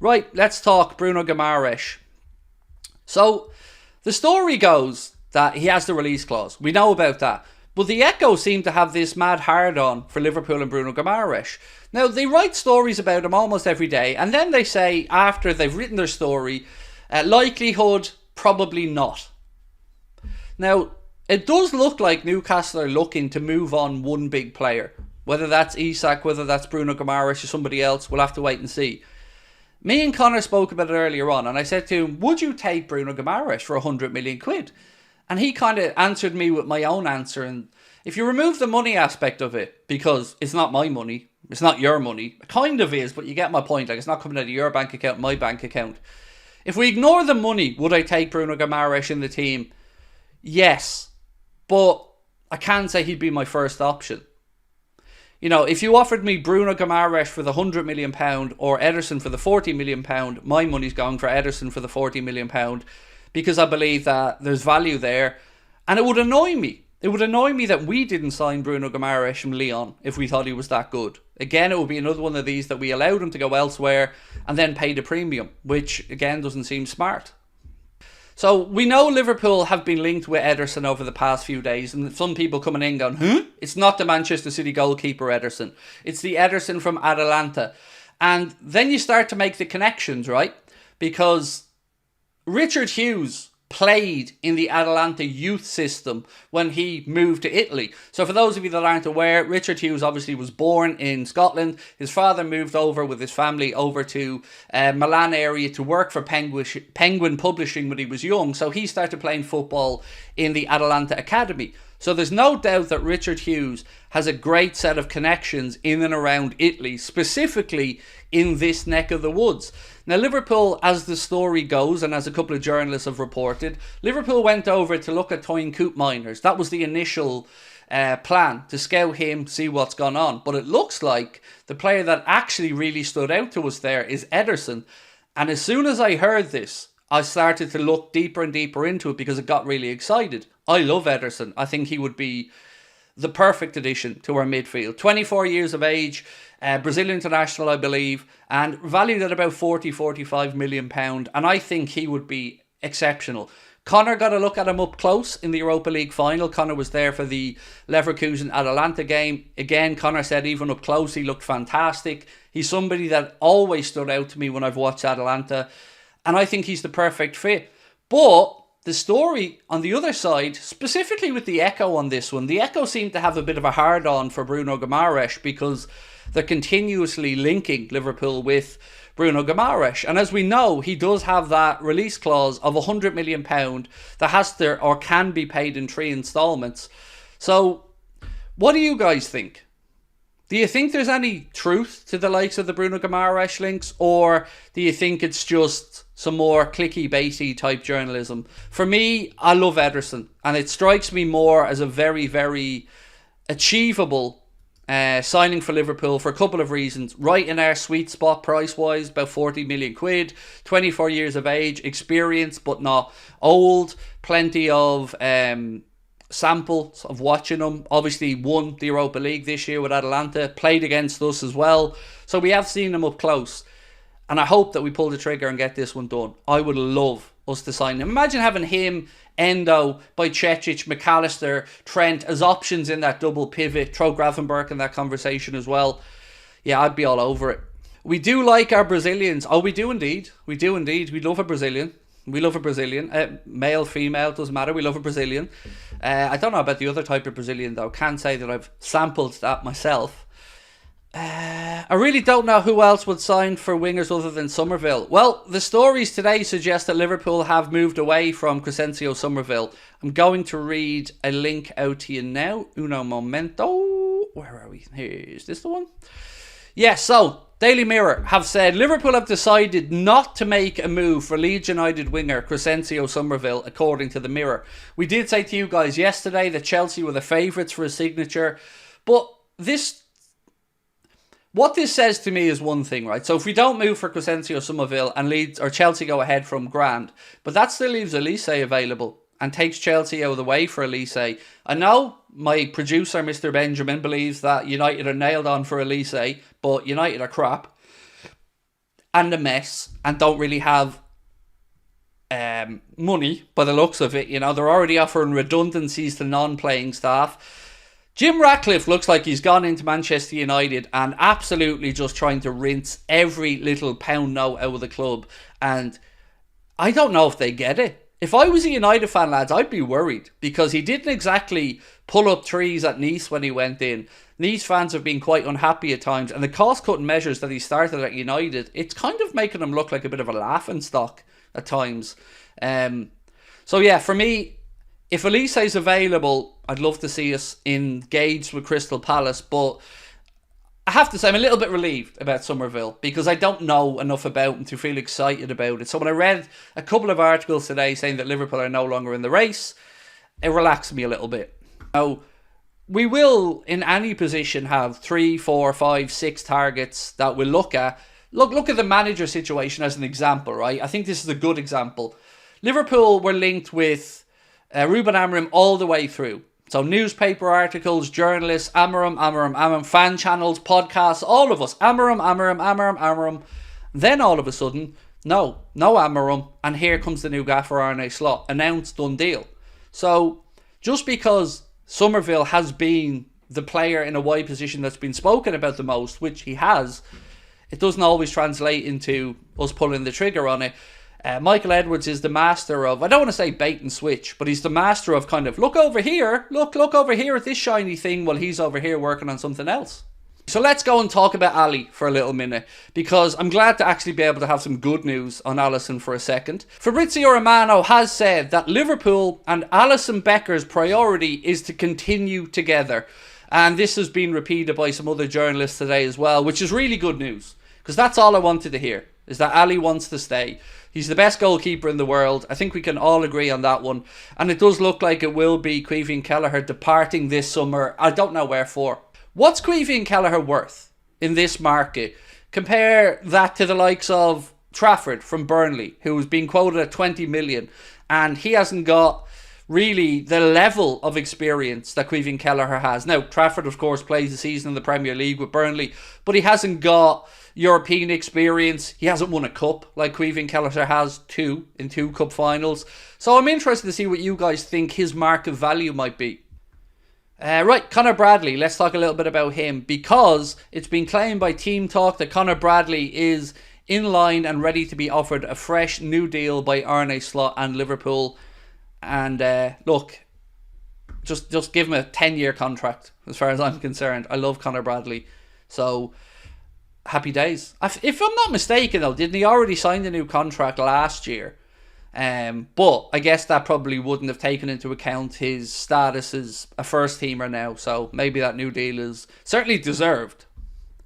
Right, let's talk Bruno Guimarães. So, the story goes that he has the release clause. We know about that. But the Echo seem to have this mad hard-on for Liverpool and Bruno Guimarães. Now, they write stories about him almost every day, and then they say, after they've written their story, likelihood, probably not. Now, it does look like Newcastle are looking to move on one big player. Whether that's Isak, whether that's Bruno Guimarães or somebody else, we'll have to wait and see. Me and Connor spoke about it earlier on, and I said to him, would you take Bruno Guimarães for 100 million quid? And he kind of answered me with my own answer. And if you remove the money aspect of it, because it's not my money, it's not your money, it kind of is, but you get my point. Like, it's not coming out of your bank account, my bank account. If we ignore the money, would I take Bruno Guimarães in the team? Yes. But I can't say he'd be my first option. You know, if you offered me Bruno Guimarães for the £100 million or Ederson for the £40 million, my money's going for Ederson for the £40 million. Because I believe that there's value there. And it would annoy me. It would annoy me that we didn't sign Bruno Guimarães from Lyon if we thought he was that good. Again, it would be another one of these that we allowed him to go elsewhere and then pay the premium, which again doesn't seem smart. So we know Liverpool have been linked with Ederson over the past few days, and some people coming in going, huh? It's not the Manchester City goalkeeper Ederson. It's the Ederson from Atalanta. And then you start to make the connections, right? Because Richard Hughes played in the Atalanta youth system when he moved to Italy. So for those of you that aren't aware, Richard Hughes obviously was born in Scotland. His father moved over with his family over to Milan area to work for Penguin Publishing when he was young. So he started playing football in the Atalanta Academy. So there's no doubt that Richard Hughes has a great set of connections in and around Italy, specifically in this neck of the woods. Now, Liverpool, as the story goes, and as a couple of journalists have reported, Liverpool went over to look at Toyn Koopmeiners. That was the initial plan, to scout him, see what's gone on. But it looks like the player that actually really stood out to us there is Ederson. And as soon as I heard this, I started to look deeper and deeper into it because it got really excited. I love Ederson. I think he would be the perfect addition to our midfield. 24 years of age, Brazilian international, I believe, and valued at about 45 million pound. And I think he would be exceptional. Connor got a look at him up close in the Europa League final. Connor was there for the Leverkusen-Atalanta game. Again, Connor said even up close he looked fantastic. He's somebody that always stood out to me when I've watched Atalanta. And I think he's the perfect fit. But the story on the other side, specifically with the Echo on this one, the Echo seem to have a bit of a hard-on for Bruno Guimarães because they're continuously linking Liverpool with Bruno Guimarães. And as we know, he does have that release clause of £100 million that has to or can be paid in 3 installments. So, what do you guys think? Do you think there's any truth to the likes of the Bruno Guimarães links, or do you think it's just some more clicky-baity type journalism? For me, I love Ederson, and it strikes me more as a very, very achievable signing for Liverpool for a couple of reasons. Right in our sweet spot price-wise, about 40 million quid, 24 years of age, experience but not old, plenty of samples of watching him. Obviously won the Europa League this year with Atalanta, played against us as well, so we have seen him up close, and I hope that we pull the trigger and get this one done. I would love us to sign him. Imagine having him, Endo, Bajcetic, McAllister, Trent as options in that double pivot. Throw Gravenberch in that conversation as well. Yeah, I'd be all over it. We do like our Brazilians. Oh, we do indeed. We do indeed. We love a Brazilian. We love a Brazilian. Male, female, doesn't matter. We love a Brazilian. I don't know about the other type of Brazilian, though. Can't say that I've sampled that myself. I really don't know who else would sign for wingers other than Summerville. Well, the stories today suggest that Liverpool have moved away from Crescencio Summerville. I'm going to read a link out to you now. Uno momento. Where are we? Here, is this the one? Yeah, so Daily Mirror have said Liverpool have decided not to make a move for Leeds United winger Crescencio Summerville, according to the Mirror. We did say to you guys yesterday that Chelsea were the favourites for a signature, but what this says to me is one thing, right? So if we don't move for Crescencio Summerville and Leeds or Chelsea go ahead from grand, but that still leaves Elise available and takes Chelsea out of the way for Elise. I know my producer, Mr. Benjamin, believes that United are nailed on for Elise, but United are crap. and a mess and don't really have money by the looks of it. You know, they're already offering redundancies to non-playing staff. Jim Ratcliffe looks like he's gone into Manchester United and absolutely just trying to rinse every little pound note out of the club. And I don't know if they get it. If I was a United fan, lads, I'd be worried because he didn't exactly pull up trees at Nice when he went in. Nice fans have been quite unhappy at times, and the cost-cutting measures that he started at United, it's kind of making him look like a bit of a laughingstock at times. So yeah, for me, if Elise is available, I'd love to see us engaged with Crystal Palace, but I have to say I'm a little bit relieved about Summerville because I don't know enough about him to feel excited about it. So when I read a couple of articles today saying that Liverpool are no longer in the race, it relaxed me a little bit. Now, we will, in any position, have 3, 4, 5, 6 targets that we'll look at. Look at the manager situation as an example, right? I think this is a good example. Liverpool were linked with Ruben Amorim all the way through. So newspaper articles, journalists, Amorim, fan channels, podcasts, all of us. Amorim. Then all of a sudden, no Amorim. And here comes the new gaffer, Arne Slot. Announced, done deal. So just because Summerville has been the player in a wide position that's been spoken about the most, which he has, it doesn't always translate into us pulling the trigger on it. Michael Edwards is the master of, I don't want to say bait and switch, but he's the master of kind of, look over here, look over here at this shiny thing while he's over here working on something else. So let's go and talk about Ali for a little minute, because I'm glad to actually be able to have some good news on Alisson for a second. Fabrizio Romano has said that Liverpool and Alisson Becker's priority is to continue together. And this has been repeated by some other journalists today as well, which is really good news, because that's all I wanted to hear, is that Ali wants to stay. He's the best goalkeeper in the world. I think we can all agree on that one. And it does look like it will be Caoimhín Kelleher departing this summer. I don't know where for. What's Caoimhín Kelleher worth in this market? Compare that to the likes of Trafford from Burnley, who has been quoted at 20 million. And he hasn't got really the level of experience that Caoimhín Kelleher has. Now, Trafford, of course, plays the season in the Premier League with Burnley, but he hasn't got European experience. He hasn't won a cup like Caoimhín Kelleher has, in two cup finals. So I'm interested to see what you guys think his market value might be. Right, Conor Bradley. Let's talk a little bit about him, because it's been claimed by Team Talk that Conor Bradley is in line and ready to be offered a fresh new deal by Arne Slot and Liverpool. And look, just give him a 10-year contract as far as I'm concerned. I love Conor Bradley. So happy days. If I'm not mistaken though, didn't he already sign the new contract last year? But I guess that probably wouldn't have taken into account his status as a first teamer now. So maybe that new deal is certainly deserved.